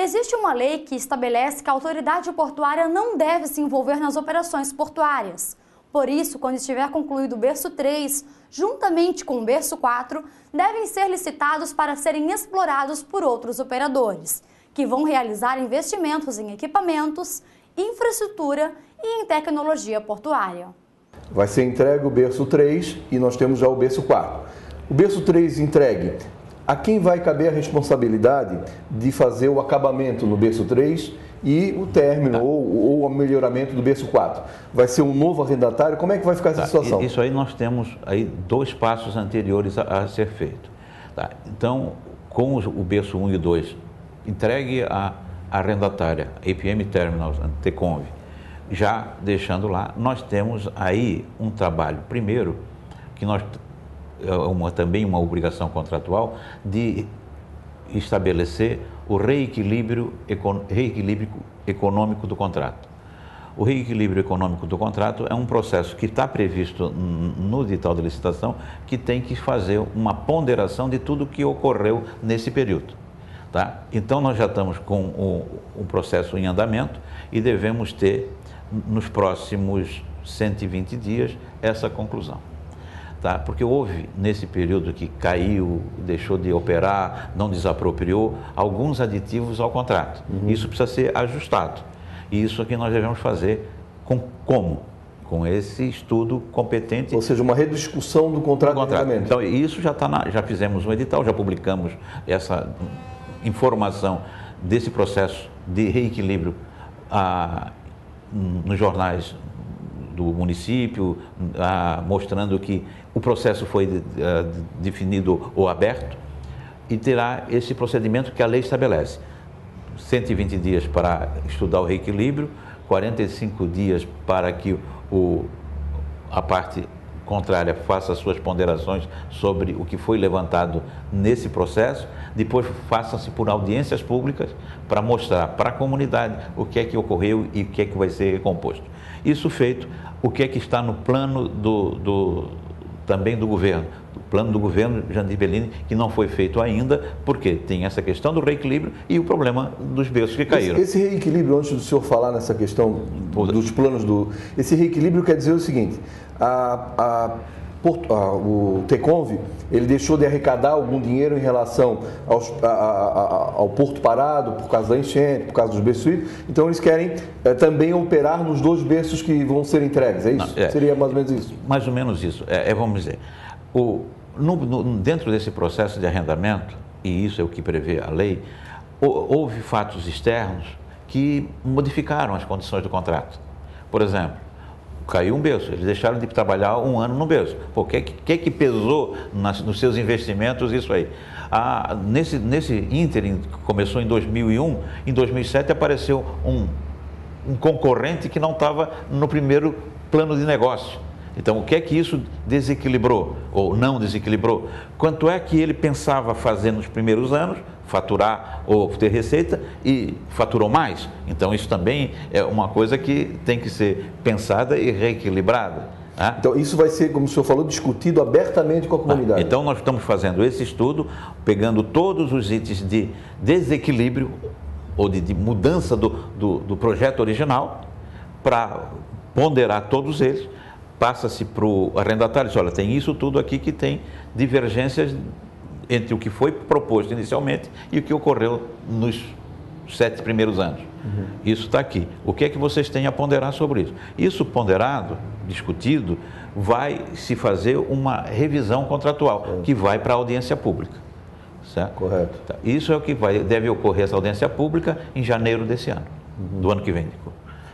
Existe uma lei que estabelece que a autoridade portuária não deve se envolver nas operações portuárias. Por isso, quando estiver concluído o berço 3, juntamente com o berço 4, devem ser licitados para serem explorados por outros operadores, que vão realizar investimentos em equipamentos, infraestrutura e em tecnologia portuária. Vai ser entregue o berço 3 e nós temos já o berço 4. O berço 3 entregue, a quem vai caber a responsabilidade de fazer o acabamento no berço 3 e o término ou o melhoramento do berço 4? Vai ser um novo arrendatário? Como é que vai ficar essa situação? Isso aí nós temos aí 2 passos anteriores a ser feito. Tá? Então, com o berço 1 e 2 entregue à arrendatária, APM Terminals, Teconv, já deixando lá, nós temos aí um trabalho, primeiro, que nós também uma obrigação contratual de estabelecer o reequilíbrio econômico do contrato. O reequilíbrio econômico do contrato é um processo que está previsto no edital de licitação, que tem que fazer uma ponderação de tudo que ocorreu nesse período. Tá? Então, nós já estamos com um processo em andamento e devemos ter, nos próximos 120 dias, essa conclusão. Tá? Porque houve, nesse período que caiu, deixou de operar, não desapropriou, alguns aditivos ao contrato. Isso precisa ser ajustado. E isso aqui nós devemos fazer como? Com esse estudo competente. Ou seja, uma rediscussão do contrato de arrendamento. Então, isso já já fizemos um edital, já publicamos essa informação desse processo de reequilíbrio nos jornais do município, mostrando que o processo foi definido ou aberto, e terá esse procedimento que a lei estabelece. 120 dias para estudar o reequilíbrio, 45 dias para que a parte contrária faça as suas ponderações sobre o que foi levantado nesse processo, depois faça-se por audiências públicas para mostrar para a comunidade o que é que ocorreu e o que é que vai ser recomposto. Isso feito, o que é que está no plano também do governo, o plano do governo Jandir Bellini, que não foi feito ainda, porque tem essa questão do reequilíbrio e o problema dos berços que caíram. Esse reequilíbrio, antes do senhor falar nessa questão dos planos esse reequilíbrio quer dizer o seguinte: o Teconv, ele deixou de arrecadar algum dinheiro em relação ao porto parado, por causa da enchente, por causa dos berços, então eles querem também operar nos 2 berços que vão ser entregues, é isso? Não, seria mais ou menos isso? Mais ou menos isso, vamos dizer, dentro desse processo de arrendamento, e isso é o que prevê a lei, houve fatos externos que modificaram as condições do contrato. Por exemplo, caiu um berço, eles deixaram de trabalhar 1 ano no berço. O que pesou nos seus investimentos isso aí? Nesse ínterim, que começou em 2001, em 2007 apareceu um concorrente que não estava no primeiro plano de negócio. Então, o que é que isso desequilibrou ou não desequilibrou? Quanto é que ele pensava fazer nos primeiros anos, faturar ou ter receita, e faturou mais? Então, isso também é uma coisa que tem que ser pensada e reequilibrada. Né? Então, isso vai ser, como o senhor falou, discutido abertamente com a comunidade. Então, nós estamos fazendo esse estudo, pegando todos os itens de desequilíbrio ou de mudança do projeto original, para ponderar todos eles. Passa-se para o arrendatário, olha, tem isso tudo aqui que tem divergências entre o que foi proposto inicialmente e o que ocorreu nos 7 primeiros anos. Isso está aqui. O que é que vocês têm a ponderar sobre isso? Isso ponderado, discutido, vai se fazer uma revisão contratual, que vai para a audiência pública. Certo? Correto. Isso é o que deve ocorrer, essa audiência pública, em janeiro desse ano, do ano que vem.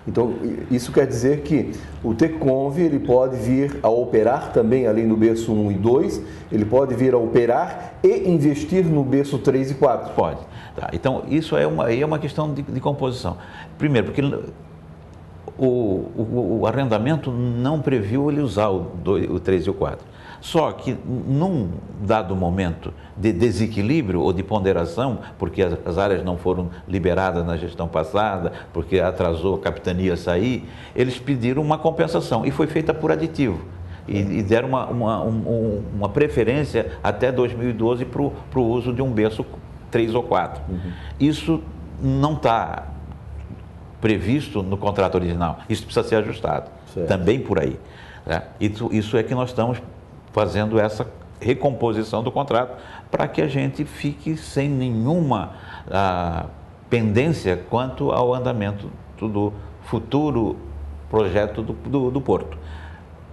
Então, isso quer dizer que o Teconv, ele pode vir a operar também, além do berço 1 e 2, ele pode vir a operar e investir no berço 3 e 4? Pode. Tá. Então, isso é uma questão de composição. Primeiro, porque o arrendamento não previu ele usar o 3 e o 4. Só que, num dado momento de desequilíbrio ou de ponderação, porque as áreas não foram liberadas na gestão passada, porque atrasou a capitania sair, eles pediram uma compensação e foi feita por aditivo. E deram uma preferência até 2012 para o uso de um berço 3 ou 4. Isso não está previsto no contrato original. Isso precisa ser ajustado, certo. Também por aí. Né? Isso é que nós estamos fazendo essa recomposição do contrato para que a gente fique sem nenhuma pendência quanto ao andamento do futuro projeto do Porto.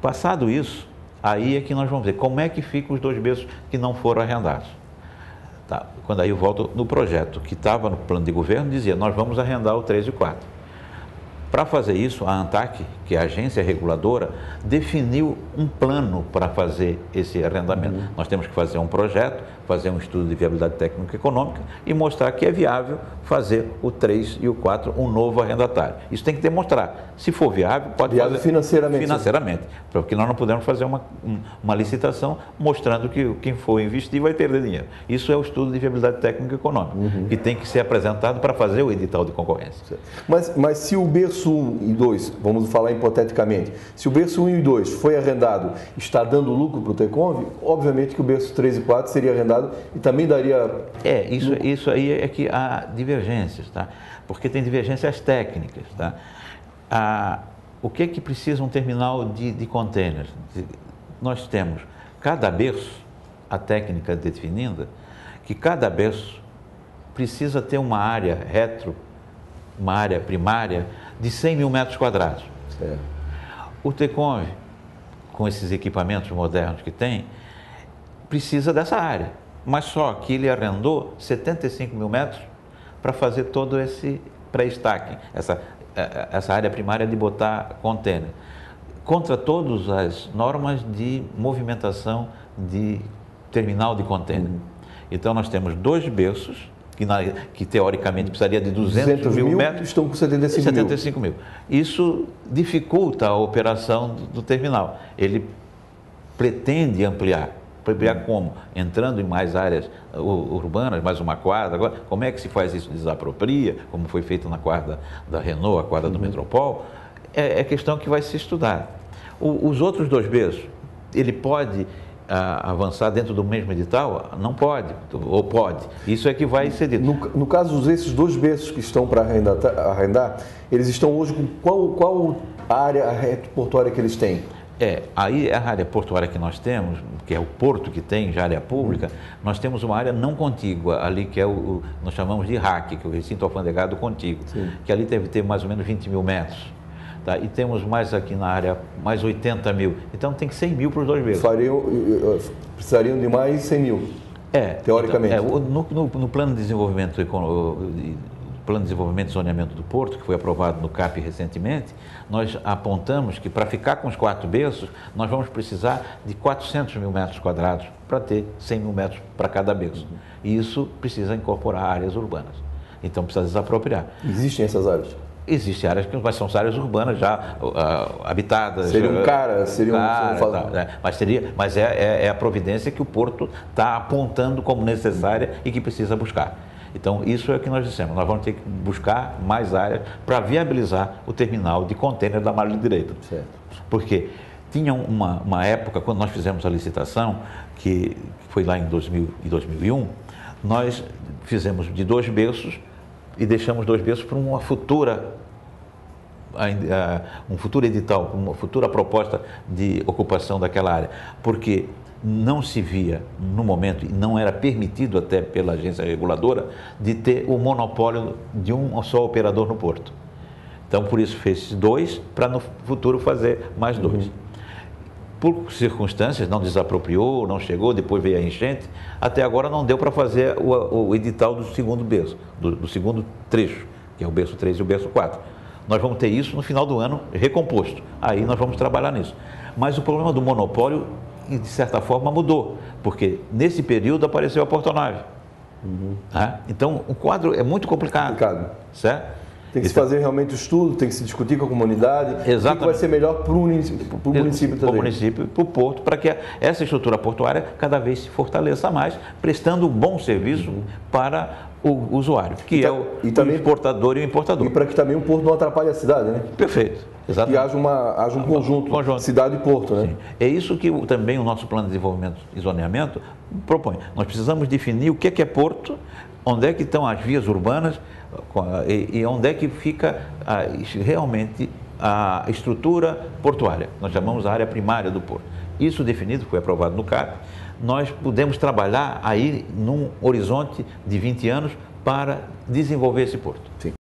Passado isso, aí é que nós vamos ver como é que ficam os 2 berços que não foram arrendados. Tá? Quando aí eu volto no projeto que estava no plano de governo, dizia, nós vamos arrendar o 3 e 4. Para fazer isso, a ANTAC, que é a agência reguladora, definiu um plano para fazer esse arrendamento. Nós temos que fazer um projeto, fazer um estudo de viabilidade técnica e econômica e mostrar que é viável fazer o 3 e o 4, um novo arrendatário. Isso tem que demonstrar. Se for viável, pode viável fazer financeiramente. Financeiramente, porque nós não podemos fazer uma licitação mostrando que quem for investir vai ter dinheiro. Isso é o estudo de viabilidade técnica e econômica, que tem que ser apresentado para fazer o edital de concorrência. Mas se o berço 1 e 2, vamos falar hipoteticamente, se o berço 1 e 2 foi arrendado e está dando lucro para o Teconv, obviamente que o berço 3 e 4 seria arrendado e também daria... Isso aí é que há divergências, tá? Porque tem divergências técnicas, tá? O que é que precisa um terminal de containers? Nós temos cada berço, a técnica definida, que cada berço precisa ter uma área uma área primária de 100 mil metros quadrados. Certo. O Teconv, com esses equipamentos modernos que tem, precisa dessa área, mas só que ele arrendou 75 mil metros para fazer todo esse pré-stacking, essa área primária de botar container, contra todas as normas de movimentação de terminal de container. Então nós temos 2 berços, que teoricamente precisaria de 200 mil metros, estão com 75 mil. Isso dificulta a operação do terminal. Ele pretende ampliar. Ampliar como? Entrando em mais áreas urbanas, mais uma quadra. Agora, como é que se faz isso? Desapropria, como foi feito na quadra da Renault, a quadra do Metropol. É questão que vai se estudar. Os outros 2 berços, ele pode avançar dentro do mesmo edital? Não pode, ou pode. Isso é que vai ser dito. No caso desses 2 berços que estão para arrendar, eles estão hoje com qual área portuária que eles têm? Aí a área portuária que nós temos, que é o porto que tem, já área pública, nós temos uma área não contígua, ali que é nós chamamos de RAC, que é o recinto alfandegado contíguo, que ali deve ter mais ou menos 20 mil metros. Tá? E temos mais aqui na área, mais 80 mil. Então tem 100 mil para os 2 berços. Precisariam de mais 100 mil, teoricamente. Então, no plano de desenvolvimento Plano de Desenvolvimento e Zoneamento do Porto, que foi aprovado no CAP recentemente, nós apontamos que para ficar com os 4 berços, nós vamos precisar de 400 mil metros quadrados para ter 100 mil metros para cada berço. E isso precisa incorporar áreas urbanas. Então precisa desapropriar. Existem essas áreas? Existem áreas que são áreas urbanas já habitadas. Mas é a providência que o Porto está apontando como necessária e que precisa buscar. Então, isso é o que nós dissemos. Nós vamos ter que buscar mais áreas para viabilizar o terminal de contêiner da margem direita. Certo. Porque tinha uma época, quando nós fizemos a licitação, que foi lá em 2000 e 2001, nós fizemos de 2 berços e deixamos 2 berços para um futuro edital, uma futura proposta de ocupação daquela área. Porque não se via, no momento, e não era permitido até pela agência reguladora, de ter o monopólio de um só operador no porto. Então, por isso, fez 2, para no futuro fazer mais 2. Por circunstâncias, não desapropriou, não chegou, depois veio a enchente, até agora não deu para fazer o edital do segundo berço, do segundo trecho, que é o berço 3 e o berço 4. Nós vamos ter isso no final do ano recomposto, aí nós vamos trabalhar nisso. Mas o problema do monopólio, de certa forma, mudou, porque nesse período apareceu a portonave. Então, o quadro é muito complicado. Certo? Tem que se fazer realmente o estudo, tem que se discutir com a comunidade. Exatamente. O que vai ser melhor para o município também. Para o município e para o porto, para que essa estrutura portuária cada vez se fortaleça mais, prestando um bom serviço para o usuário, que é o exportador e o importador. E para que também o porto não atrapalhe a cidade, né? Perfeito. Exatamente. Que haja um conjunto, cidade e porto, né? Sim. É isso que também o nosso plano de desenvolvimento e zoneamento propõe. Nós precisamos definir o que é porto, onde é que estão as vias urbanas, e onde é que fica realmente a estrutura portuária. Nós chamamos a área primária do porto. Isso definido, foi aprovado no CAP. Nós podemos trabalhar aí num horizonte de 20 anos para desenvolver esse porto. Sim.